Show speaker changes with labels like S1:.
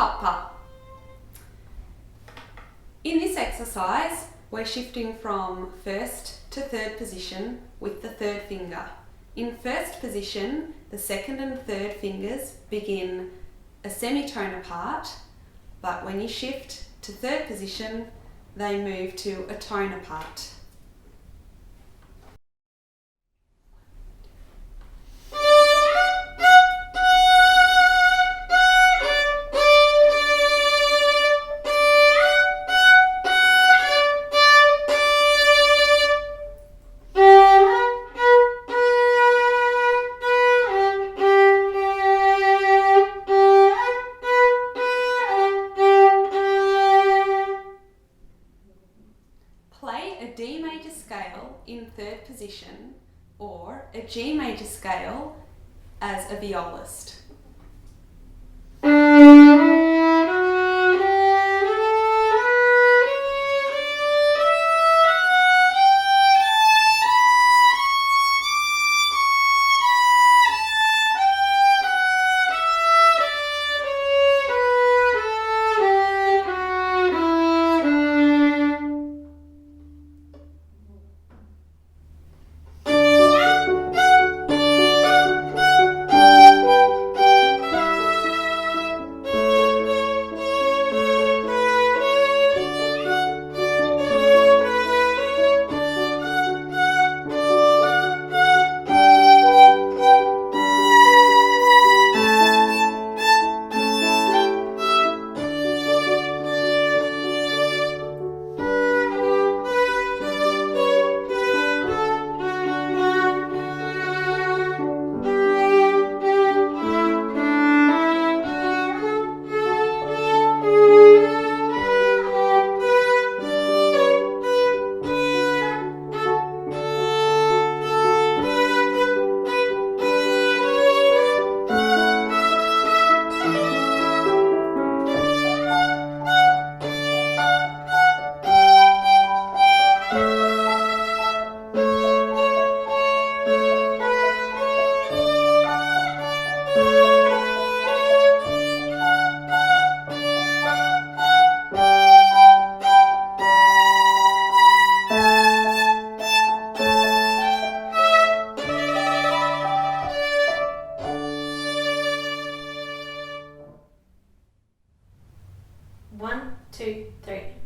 S1: papa. In this exercise, we're shifting from first to third position with the third finger. In first position, the second and third fingers begin a semitone apart, but when you shift to third position, they move to a tone apart. Play a D major scale in third position or a G major scale as a violist. One, two, three.